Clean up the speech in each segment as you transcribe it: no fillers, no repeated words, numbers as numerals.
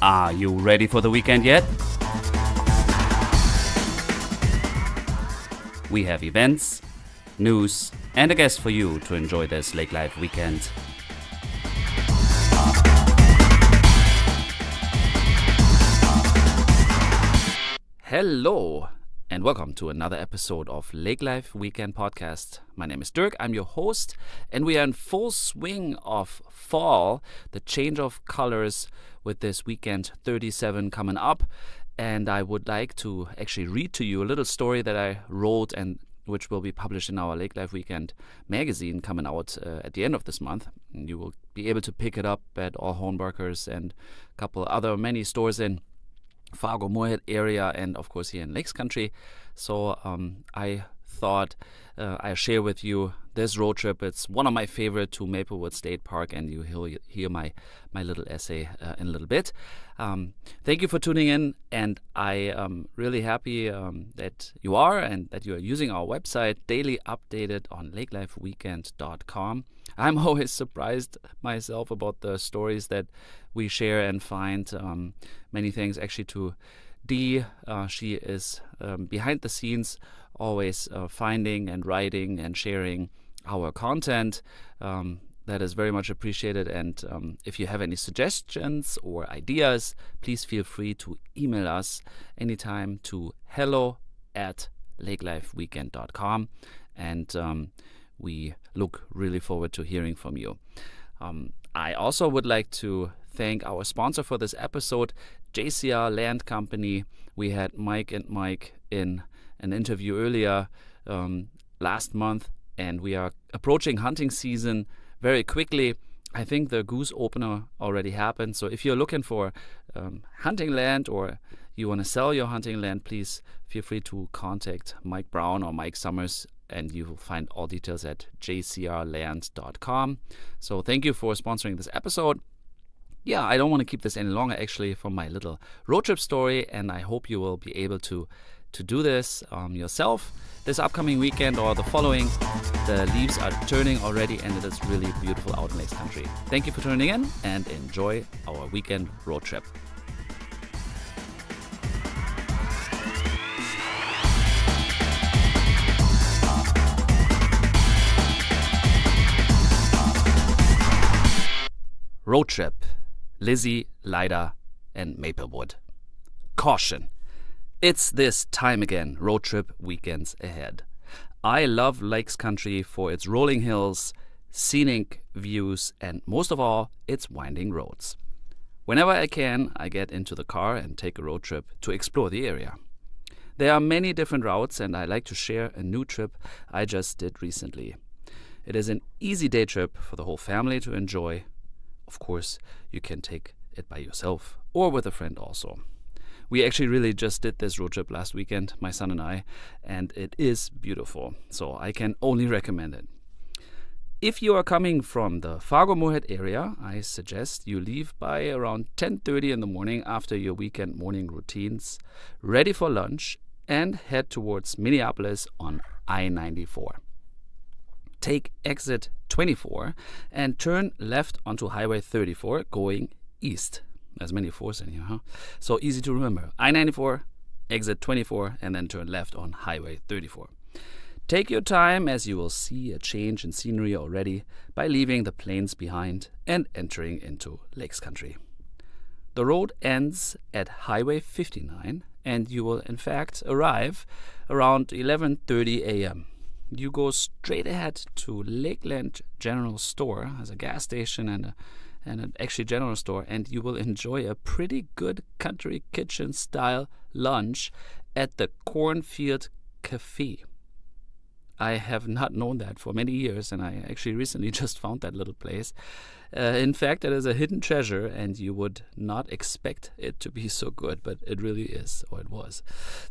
Are you ready for the weekend yet? We have events, news, and a guest for you to enjoy this Lake Life weekend. Hello, and welcome to another episode of Lake Life Weekend Podcast. My name is Dirk, I'm your host, and we are in full swing of fall, the change of colors with this weekend 37 coming up. And I would like to actually read to you a little story that I wrote and which will be published in our Lake Life Weekend magazine coming out at the end of this month. And you will be able to pick it up at all Hornbergers and a couple other many stores in Fargo-Moorhead area and of course here in Lakes Country. So I thought I'll share with you this road trip. It's one of my favorite to Maplewood State Park, and you'll hear my little essay in a little bit. Thank you for tuning in, and I am really happy that you are and that you are using our website, daily updated on lakelifeweekend.com. I'm always surprised myself about the stories that we share and find. Many thanks actually to Dee. She is behind the scenes, always finding and writing and sharing our content. That is very much appreciated. And if you have any suggestions or ideas, please feel free to email us anytime to hello@lakelifeweekend.com. And we look really forward to hearing from you. I also would like to thank our sponsor for this episode, JCR Land Company. We had Mike in an interview earlier last month, and we are approaching hunting season very quickly. I think the goose opener already happened. So if you're looking for hunting land or you want to sell your hunting land, please feel free to contact Mike Brown or Mike Summers, and you will find all details at jcrland.com. So thank you for sponsoring this episode. Yeah, I don't want to keep this any longer actually for my little road trip story, and I hope you will be able to do this yourself this upcoming weekend or the following. The leaves are turning already, and it is really beautiful out in Lakes Country. Thank you for tuning in, and enjoy our weekend road trip. Road trip. Lizzie, Lida, and Maplewood. Caution. It's this time again, road trip weekends ahead. I love Lakes Country for its rolling hills, scenic views, and most of all, its winding roads. Whenever I can, I get into the car and take a road trip to explore the area. There are many different routes, and I like to share a new trip I just did recently. It is an easy day trip for the whole family to enjoy. Of course, you can take it by yourself or with a friend also. We actually really just did this road trip last weekend, my son and I, and it is beautiful, so I can only recommend it. If you are coming from the Fargo-Moorhead area, I suggest you leave by around 10:30 in the morning after your weekend morning routines, ready for lunch, and head towards Minneapolis on I-94. Take exit 24 and turn left onto Highway 34 going east. There's many fours in here, huh? So easy to remember. I-94, exit 24, and then turn left on Highway 34. Take your time, as you will see a change in scenery already by leaving the plains behind and entering into Lakes Country. The road ends at Highway 59, and you will in fact arrive around 11:30 a.m. You go straight ahead to Lakeland General Store as a gas station and an actually general store, and you will enjoy a pretty good country kitchen style lunch at the Cornfield Cafe. I have not known that for many years, and I actually recently just found that little place. In fact, it is a hidden treasure, and you would not expect it to be so good, but it really is, or it was.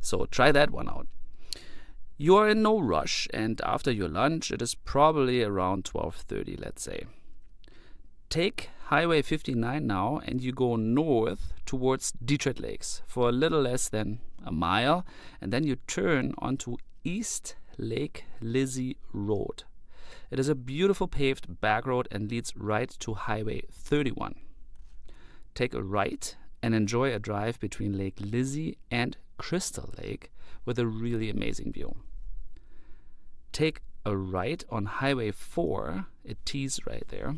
So try that one out. You are in no rush, and after your lunch, it is probably around 12:30, let's say. Take Highway 59 now, and you go north towards Detroit Lakes for a little less than a mile, and then you turn onto East Lake Lizzie Road. It is a beautiful paved back road and leads right to Highway 31. Take a right and enjoy a drive between Lake Lizzie and Crystal Lake with a really amazing view. Take a right on Highway 4, it tees right there.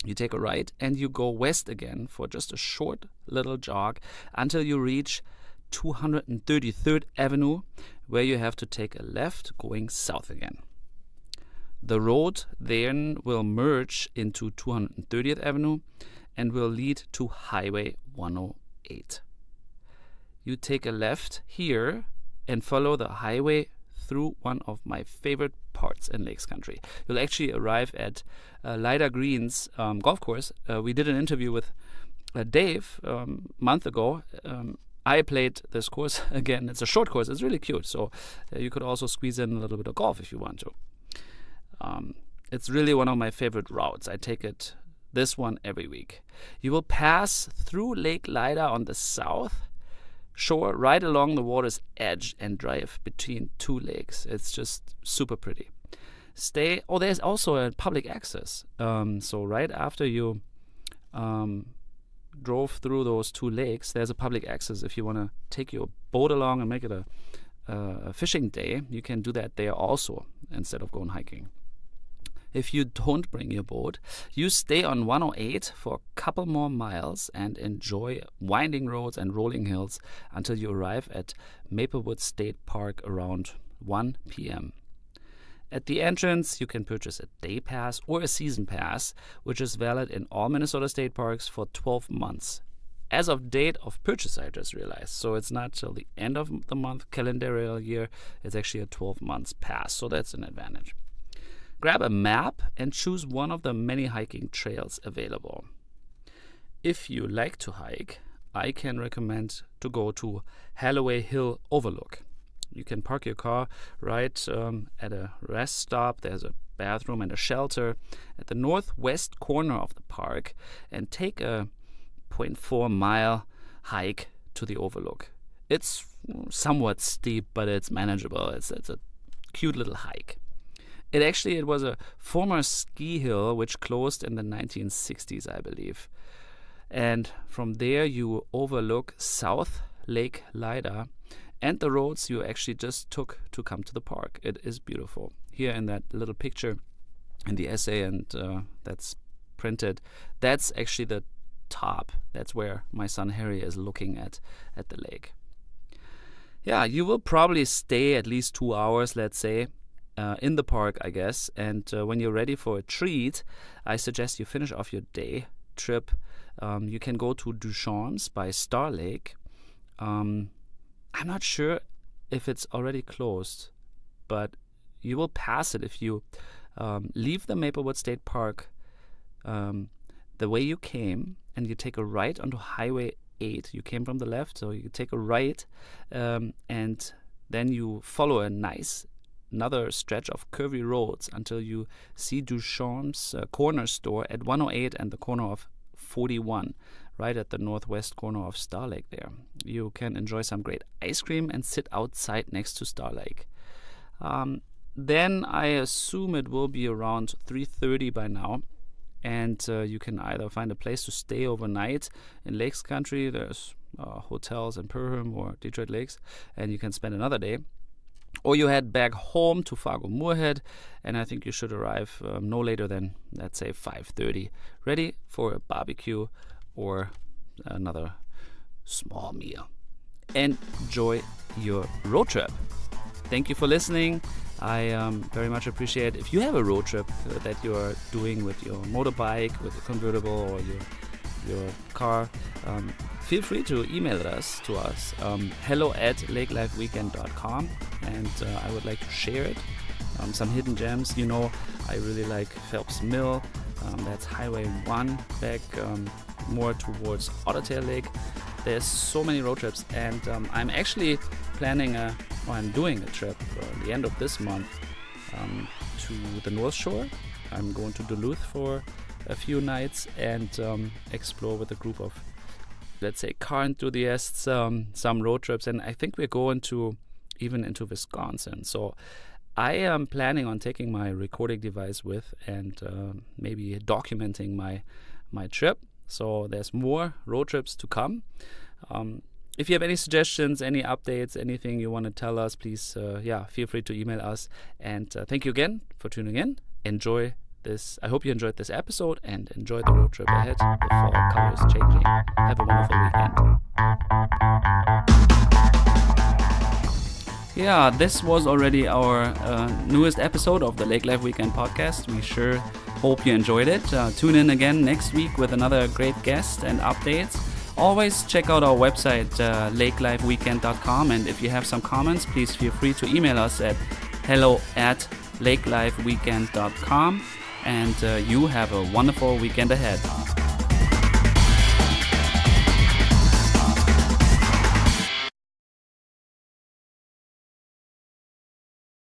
You take a right and you go west again for just a short little jog until you reach 233rd Avenue, where you have to take a left going south again. The road then will merge into 230th Avenue and will lead to Highway 108. You take a left here and follow the highway through one of my favorite parts in Lakes Country. You'll actually arrive at Lida Green's golf course. We did an interview with Dave a month ago. I played this course again. It's a short course. It's really cute. So you could also squeeze in a little bit of golf if you want to. It's really one of my favorite routes. I take this one every week. You will pass through Lake Lida on the south shore, right along the water's edge, and drive between two lakes. It's just super pretty. There's also a public access. So right after you drove through those two lakes, there's a public access. If you want to take your boat along and make it a fishing day, you can do that there also instead of going hiking. If you don't bring your boat, you stay on 108 for a couple more miles and enjoy winding roads and rolling hills until you arrive at Maplewood State Park around 1 p.m. At the entrance, you can purchase a day pass or a season pass, which is valid in all Minnesota state parks for 12 months. As of date of purchase, I just realized. So it's not till the end of the month, calendar year. It's actually a 12 months pass, so that's an advantage. Grab a map and choose one of the many hiking trails available. If you like to hike, I can recommend to go to Holloway Hill Overlook. You can park your car right at a rest stop. There's a bathroom and a shelter at the northwest corner of the park and take a 0.4 mile hike to the overlook. It's somewhat steep, but it's manageable. It's a cute little hike. It was a former ski hill which closed in the 1960s, I believe. And from there you overlook South Lake Lida and the roads you actually just took to come to the park. It is beautiful. Here in that little picture in the essay and that's printed, that's actually the top. That's where my son Harry is looking at the lake. Yeah, you will probably stay at least 2 hours, let's say, in the park, I guess. And when you're ready for a treat, I suggest you finish off your day trip. You can go to Duchamps by Star Lake. I'm not sure if it's already closed, but you will pass it if you leave the Maplewood State Park the way you came and you take a right onto Highway 8. You came from the left, so you take a right and then you follow another stretch of curvy roads until you see Duchamp's corner store at 108 and the corner of 41, right at the northwest corner of Star Lake there. You can enjoy some great ice cream and sit outside next to Star Lake. Then I assume it will be around 3:30 by now, and you can either find a place to stay overnight in Lakes Country. There's hotels in Perham or Detroit Lakes, and you can spend another day. Or you head back home to Fargo-Moorhead, and I think you should arrive no later than, let's say, 5:30, ready for a barbecue or another small meal. Enjoy your road trip. Thank you for listening. I very much appreciate if you have a road trip that you are doing with your motorbike, with a convertible, or your car. Feel free to email us hello@lakelifeweknd.com, and I would like to share it. Some hidden gems. I really like Phelps Mill. That's Highway 1 back more towards Ottertail Lake. There's so many road trips, and I'm actually I'm doing a trip at the end of this month to the North Shore. I'm going to Duluth for a few nights and explore with a group of, let's say, car enthusiasts, some road trips, and I think we're going even into Wisconsin. So I am planning on taking my recording device with and maybe documenting my trip. So there's more road trips to come. If you have any suggestions, any updates, anything you want to tell us, please, feel free to email us. And thank you again for tuning in. Enjoy this. I hope you enjoyed this episode and enjoy the road trip ahead. The fall color is changing. Have a wonderful weekend. Yeah, this was already our newest episode of the Lake Life Weekend podcast. We sure hope you enjoyed it. Tune in again next week with another great guest and updates. Always check out our website, lakelifewekend.com, and if you have some comments, please feel free to email us at hello@lakelifewekend.com, and you have a wonderful weekend ahead.